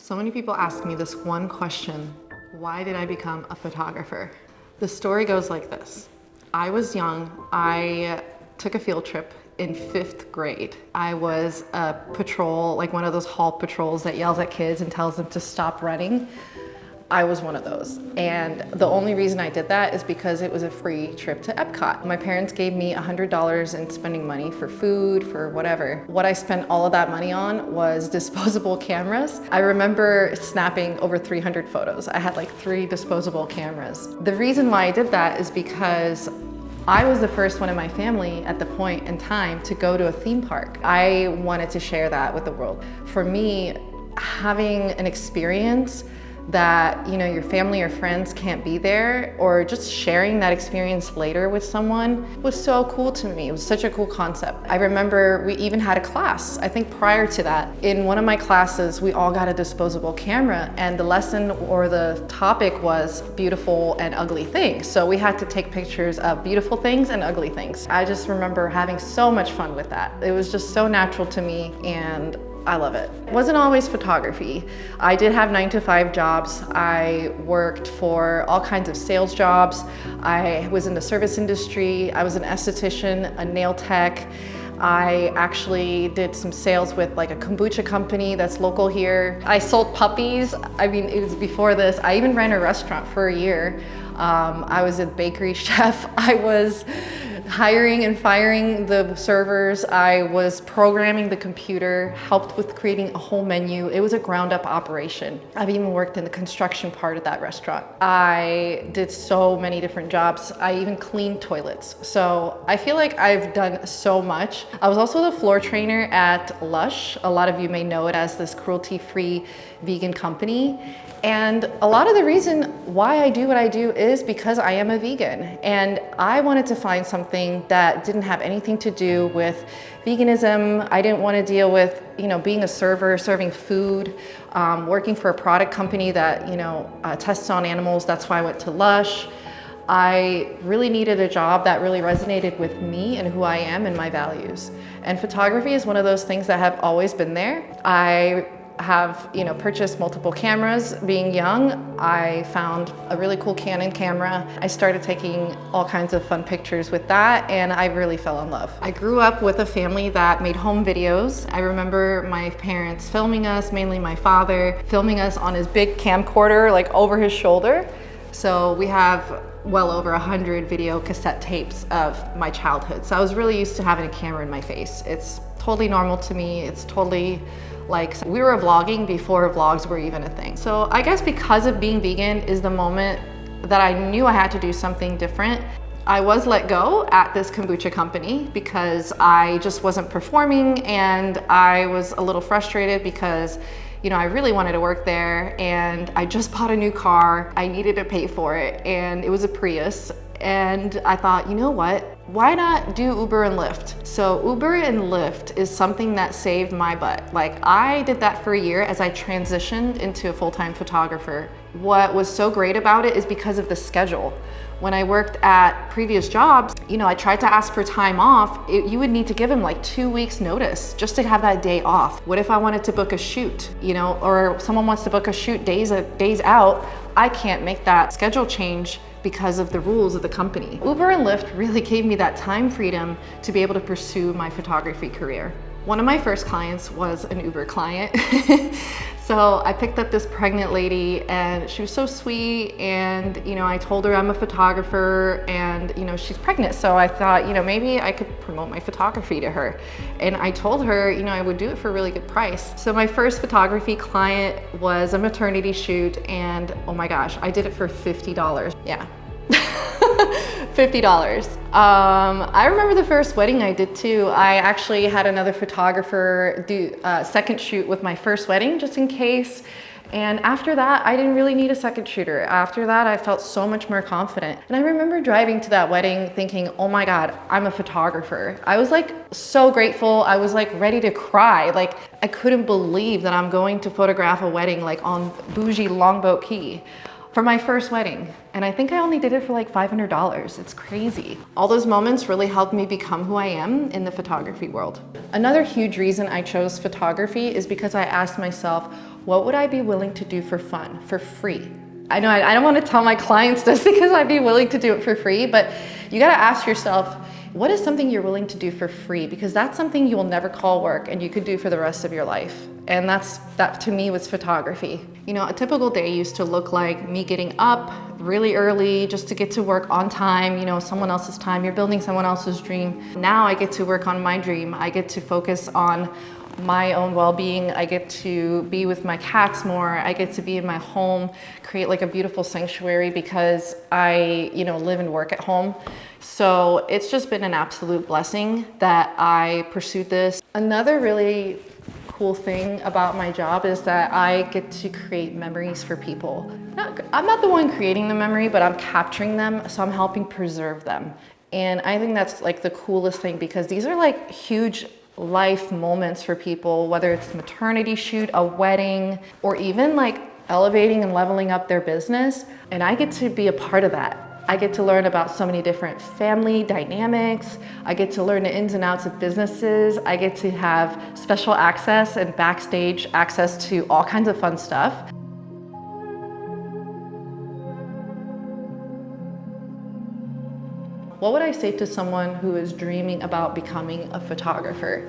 So many people ask me this one question: why did I become a photographer? The story goes like this. I was young. I took a field trip in 5th grade. I was a patrol, like one of those hall patrols that yells at kids and tells them to stop running. I was one of those. And the only reason I did that is because it was a free trip to Epcot. My parents gave me $100 in spending money for food, for whatever. What I spent all of that money on was disposable cameras. I remember snapping over 300 photos. I had like 3 disposable cameras. The reason why I did that is because I was the first one in my family at the point in time to go to a theme park. I wanted to share that with the world. For me, having an experience that, you know, your family or friends can't be there, or just sharing that experience later with someone was so cool to me. It was such a cool concept. I remember we even had a class, I think prior to that. In one of my classes, we all got a disposable camera, and the lesson or the topic was beautiful and ugly things. So we had to take pictures of beautiful things and ugly things. I just remember having so much fun with that. It was just so natural to me, and I love it. It wasn't always photography. I did have 9-to-5 jobs. I worked for all kinds of sales jobs. I was in the service industry. I was an esthetician, a nail tech. I actually did some sales with like a kombucha company that's local here. I sold puppies. I mean, it was before this. I even ran a restaurant for a year. I was a bakery chef. I was hiring and firing the servers. I was programming the computer, helped with creating a whole menu. It was a ground up operation. I've even worked in the construction part of that restaurant. I did so many different jobs. I even cleaned toilets. So I feel like I've done so much. I was also the floor trainer at Lush. A lot of you may know it as this cruelty-free vegan company. And a lot of the reason why I do what I do is because I am a vegan, and I wanted to find something that didn't have anything to do with veganism. I didn't want to deal with, you know, being a server, serving food, working for a product company that, you know, tests on animals. That's why I went to Lush. I really needed a job that really resonated with me and who I am and my values. And photography is one of those things that have always been there. I have, you know, purchased multiple cameras. Being young, I found a really cool Canon camera. I started taking all kinds of fun pictures with that, and I really fell in love. I grew up with a family that made home videos. I remember my parents filming us, mainly my father, filming us on his big camcorder, like over his shoulder. So we have well over 100 video cassette tapes of my childhood. So I was really used to having a camera in my face. It's totally normal to me. It's totally like, we were vlogging before vlogs were even a thing. So I guess because of being vegan is the moment that I knew I had to do something different. I was let go at this kombucha company because I just wasn't performing, and I was a little frustrated because, you know, I really wanted to work there, and I just bought a new car. I needed to pay for it, and it was a Prius. And I thought, you know what? Why not do Uber and Lyft? So Uber and Lyft is something that saved my butt. Like, I did that for a year as I transitioned into a full-time photographer. What was so great about it is because of the schedule. When I worked at previous jobs, you know, I tried to ask for time off. You would need to give them like 2 weeks notice just to have that day off. What if I wanted to book a shoot, you know, or someone wants to book a shoot days out? I can't make that schedule change because of the rules of the company. Uber and Lyft really gave me that time freedom to be able to pursue my photography career. One of my first clients was an Uber client. So I picked up this pregnant lady, and she was so sweet, and, you know, I told her I'm a photographer, and, you know, she's pregnant. So I thought, you know, maybe I could promote my photography to her. And I told her, you know, I would do it for a really good price. So my first photography client was a maternity shoot, and oh my gosh, I did it for $50. Yeah. $50. I remember the first wedding I did too. I actually had another photographer do a second shoot with my first wedding just in case. And after that, I didn't really need a second shooter. After that, I felt so much more confident. And I remember driving to that wedding thinking, oh my God, I'm a photographer. I was like so grateful. I was like ready to cry. Like, I couldn't believe that I'm going to photograph a wedding like on bougie Longboat Key. for my first wedding. And I think I only did it for like $500. It's crazy. All those moments really helped me become who I am in the photography world. Another huge reason I chose photography is because I asked myself, what would I be willing to do for fun, for free? I know I don't want to tell my clients this because I'd be willing to do it for free, but you got to ask yourself, what is something you're willing to do for free? Because that's something you will never call work and you could do for the rest of your life. And that to me was photography. You know, a typical day used to look like me getting up really early just to get to work on time, you know, someone else's time. You're building someone else's dream. Now I get to work on my dream. I get to focus on my own well-being. I get to be with my cats more. I get to be in my home, create like a beautiful sanctuary because I, you know, live and work at home. So it's just been an absolute blessing that I pursued this. Another really cool thing about my job is that I get to create memories for people. I'm not the one creating the memory, but I'm capturing them, so I'm helping preserve them. And I think that's like the coolest thing because these are like huge life moments for people, whether it's a maternity shoot, a wedding, or even like elevating and leveling up their business. And I get to be a part of that. I get to learn about so many different family dynamics. I get to learn the ins and outs of businesses. I get to have special access and backstage access to all kinds of fun stuff. What would I say to someone who is dreaming about becoming a photographer?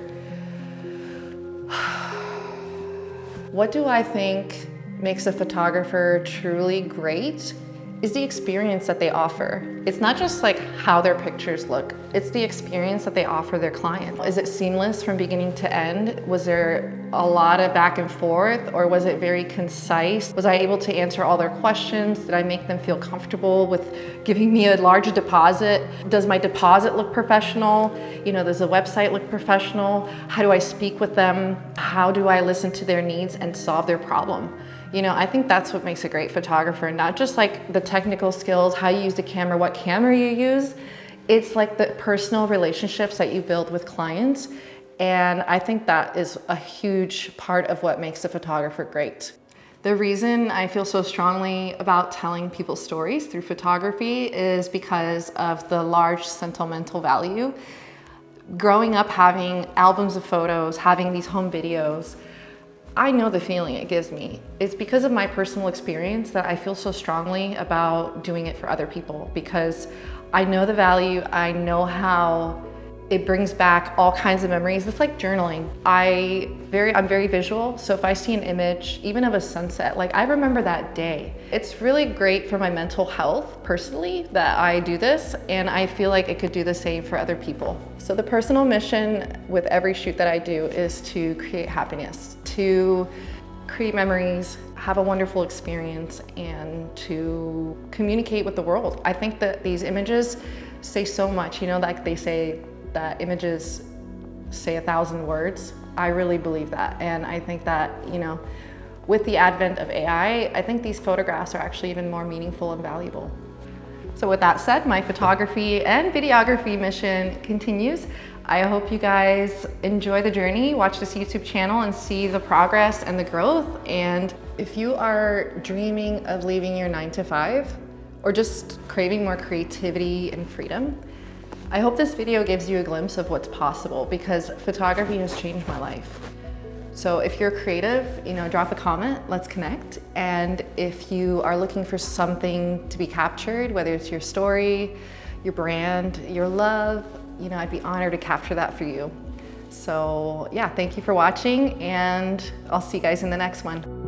What do I think makes a photographer truly great is the experience that they offer. It's not just like how their pictures look, it's the experience that they offer their client. Is it seamless from beginning to end? Was there a lot of back and forth, or was it very concise? Was I able to answer all their questions? Did I make them feel comfortable with giving me a large deposit? Does my deposit look professional? You know, does the website look professional? How do I speak with them? How do I listen to their needs and solve their problem? You know, I think that's what makes a great photographer, not just like the technical skills, how you use the camera, what camera you use. It's like the personal relationships that you build with clients. And I think that is a huge part of what makes a photographer great. The reason I feel so strongly about telling people stories through photography is because of the large sentimental value. Growing up having albums of photos, having these home videos, I know the feeling it gives me. It's because of my personal experience that I feel so strongly about doing it for other people, because I know the value, I know how it brings back all kinds of memories. It's like journaling. I'm very visual, so if I see an image, even of a sunset, like I remember that day. It's really great for my mental health personally that I do this, and I feel like it could do the same for other people. So the personal mission with every shoot that I do is to create happiness, to create memories, have a wonderful experience, and to communicate with the world. I think that these images say so much, you know, like they say that images say 1,000 words. I really believe that. And I think that, you know, with the advent of AI, I think these photographs are actually even more meaningful and valuable. So with that said, my photography and videography mission continues. I hope you guys enjoy the journey, watch this YouTube channel and see the progress and the growth. And if you are dreaming of leaving your 9-to-5 or just craving more creativity and freedom, I hope this video gives you a glimpse of what's possible, because photography has changed my life. So if you're creative, you know, drop a comment, let's connect. And if you are looking for something to be captured, whether it's your story, your brand, your love, you know, I'd be honored to capture that for you. So yeah, thank you for watching, and I'll see you guys in the next one.